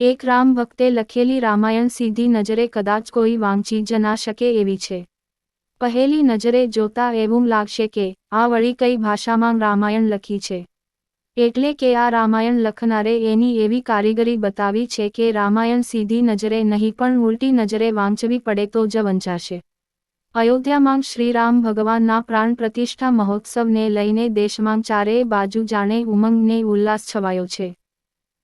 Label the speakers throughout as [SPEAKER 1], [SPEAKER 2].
[SPEAKER 1] એક રામ ભક્તે લખેલી રામાયણ સીધી નજરે કદાચ કોઈ વાંચી જ ના શકે એવી છે. પહેલી નજરે જોતા એવું લાગશે કે આ વળી કઈ ભાષામાં રામાયણ લખી છે. એટલે કે આ રામાયણ લખનારે એની એવી કારીગરી બતાવી છે કે રામાયણ સીધી નજરે નહીં પણ ઉલટી નજરે વાંચવી પડે તો જ વંચાશે. અયોધ્યામાં શ્રીરામ ભગવાનના પ્રાણ પ્રતિષ્ઠા મહોત્સવને લઈને દેશમાં ચારેય બાજુ જાણે ઉમંગ ને ઉલ્લાસ છવાયો છે.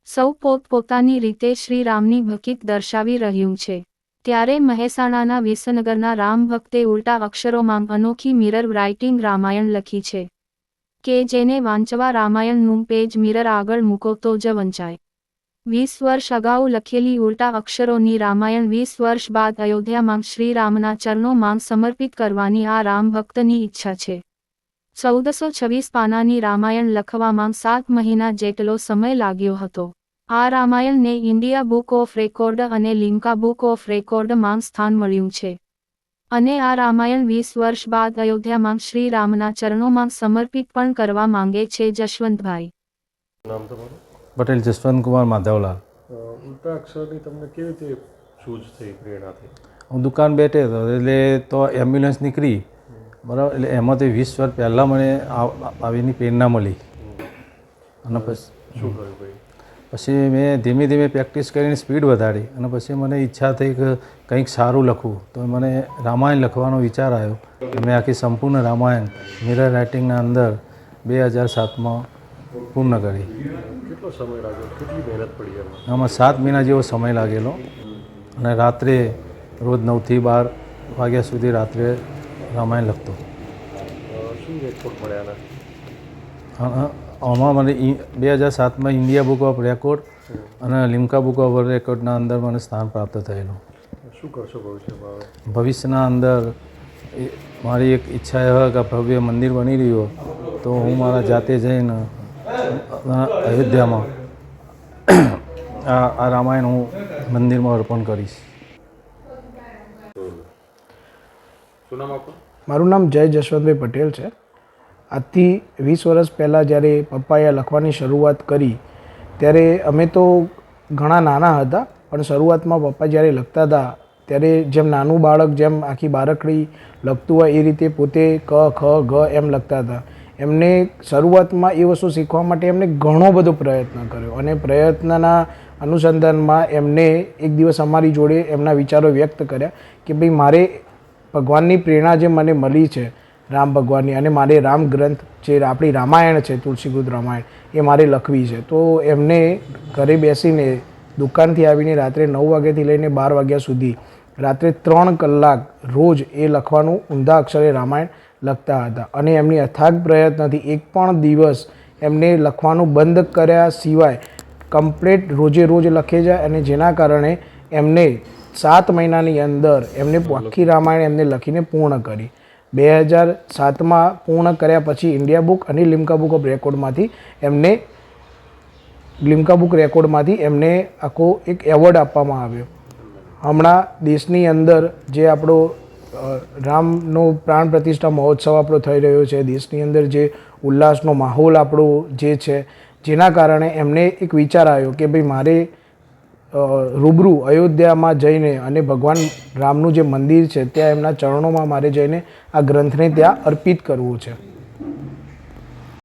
[SPEAKER 1] સૌ પોતપોતાની રીતે શ્રીરામની ભક્તિ દર્શાવી રહ્યું છે. ત્યારે મહેસાણાના વિસનગરના રામ ભક્તે ઉલટા અક્ષરોમાં અનોખી મિરર રાઇટિંગ રામાયણ લખી છે કે જેને વાંચવા રામાયણનું પેજ મિરર આગળ મૂકો તો જ વંચાય. 20 વર્ષ અગાઉ લખેલી ઉલટા અક્ષરોની રામાયણ 20 વર્ષ બાદ અયોધ્યામાં શ્રીરામના ચરણોમાં સમર્પિત કરવાની આ રામ ભક્તની ઈચ્છા છે. 1426 પાનાની રામાયણ લખવામાં 7 મહિના જેટલો સમય લાગ્યો હતો. આ રામાયણને ઇન્ડિયા બુક ઓફ રેકોર્ડ અને લિમ્કા બુક ઓફ રેકોર્ડમાં સ્થાન મળ્યું છે. અને આ રામાયણ 20 વર્ષ બાદ અયોધ્યામાં શ્રીરામના ચરણોમાં સમર્પિત પણ કરવા માંગે છે જશવંતભાઈ.
[SPEAKER 2] નામ તમારું?
[SPEAKER 3] પટેલ જસવંતકુમાર માધવલાલ.
[SPEAKER 2] ઉલટા અક્ષરની તમને કેવી રીતે સૂઝ થઈ, પ્રેરણા થઈ?
[SPEAKER 3] હું દુકાન બેઠે હતો એટલે તો એમ્બ્યુલન્સ નીકળી બરાબર, એટલે એમાંથી 20 વર્ષ પહેલાં મને આવીની પ્રેરણા મળી. અને પછી
[SPEAKER 2] શું કર્યું ભાઈ?
[SPEAKER 3] પછી મેં ધીમે ધીમે પ્રેક્ટિસ કરીને સ્પીડ વધારી અને પછી મને ઈચ્છા થઈ કે કંઈક સારું લખવું. તો મને રામાયણ લખવાનો વિચાર આવ્યો. મેં આખી સંપૂર્ણ રામાયણ મિરર રાઇટિંગના અંદર 2007માં પૂર્ણ કરી.
[SPEAKER 2] કેટલો સમય લાગ્યો, કેટલી મહેનત પડી એમાં?
[SPEAKER 3] આમાં 7 મહિના જેવો સમય લાગેલો અને રાત્રે રોજ 9 થી 12 વાગ્યા સુધી રાત્રે રામાયણ લખતો.
[SPEAKER 2] શું રેકોર્ડ મળ્યા?
[SPEAKER 3] આમાં મને 2007માં ઇન્ડિયા બુક ઓફ રેકોર્ડ અને લિમ્કા બુક ઓફ રેકોર્ડના અંદર મને સ્થાન પ્રાપ્ત થયેલું.
[SPEAKER 2] શું કરશો ભવિષ્યમાં?
[SPEAKER 3] ભવિષ્યના અંદર મારી એક ઈચ્છા એ હોય કે ભવ્ય મંદિર બની રહ્યું તો હું મારા જાતે જઈને અયોધ્યામાં આ રામાયણ હું મંદિરમાં અર્પણ કરીશ.
[SPEAKER 2] શું નામ આપનું?
[SPEAKER 4] મારું નામ જય જશવંતભાઈ પટેલ છે. આજથી 20 વર્ષ પહેલાં જ્યારે પપ્પાએ લખવાની શરૂઆત કરી ત્યારે અમે તો ઘણા નાના હતા, પણ શરૂઆતમાં પપ્પા જ્યારે લખતા હતા ત્યારે જેમ નાનું બાળક જેમ આખી બાળકડી લખતું હોય એ રીતે પોતે ક ખ ગ એમ લખતા હતા. એમને શરૂઆતમાં એ વસ્તુ શીખવા માટે એમને ઘણો બધો પ્રયત્ન કર્યો અને પ્રયત્નના અનુસંધાનમાં એમને એક દિવસ અમારી જોડે એમના વિચારો વ્યક્ત કર્યા કે ભાઈ મારે ભગવાનની પ્રેરણા જે મને મળી છે રામ ભગવાનની, અને મારે રામ ગ્રંથ જે આપણી રામાયણ છે તુલસીકૃત રામાયણ એ મારે લખવી છે. તો એમને ઘરે બેસીને દુકાનથી આવીને રાત્રે 9 વાગ્યાથી લઈને 12 વાગ્યા સુધી રાત્રે 3 કલાક રોજ એ લખવાનું ઊંધા અક્ષરે રામાયણ લખતા હતા. અને એમની અથાગ પ્રયત્નથી એક પણ દિવસ એમને લખવાનું બંધ કર્યા સિવાય કમ્પ્લીટ રોજે રોજ લખે જાય, અને જેના કારણે એમને 7 મહિનાની અંદર એમને આખી રામાયણ એમને લખીને પૂર્ણ કરી. 2007માં પૂર્ણ કર્યા પછી ઇન્ડિયા બુક અને લિમ્કા બુક ઓફ રેકોર્ડમાંથી એમને આખો એક એવોર્ડ આપવામાં આવ્યો. હમણાં દેશની અંદર જે આપણો રામનો પ્રાણ પ્રતિષ્ઠા મહોત્સવ આપણો થઈ રહ્યો છે, દેશની અંદર જે ઉલ્લાસનો માહોલ આપણો જે છે, જેના કારણે એમને એક વિચાર આવ્યો કે ભાઈ મારે રૂબરૂ અયોધ્યામાં જઈને અને ભગવાન રામનું જે મંદિર છે ત્યાં એમના ચરણોમાં મારે જઈને આ ગ્રંથને ત્યાં અર્પિત કરવું છે.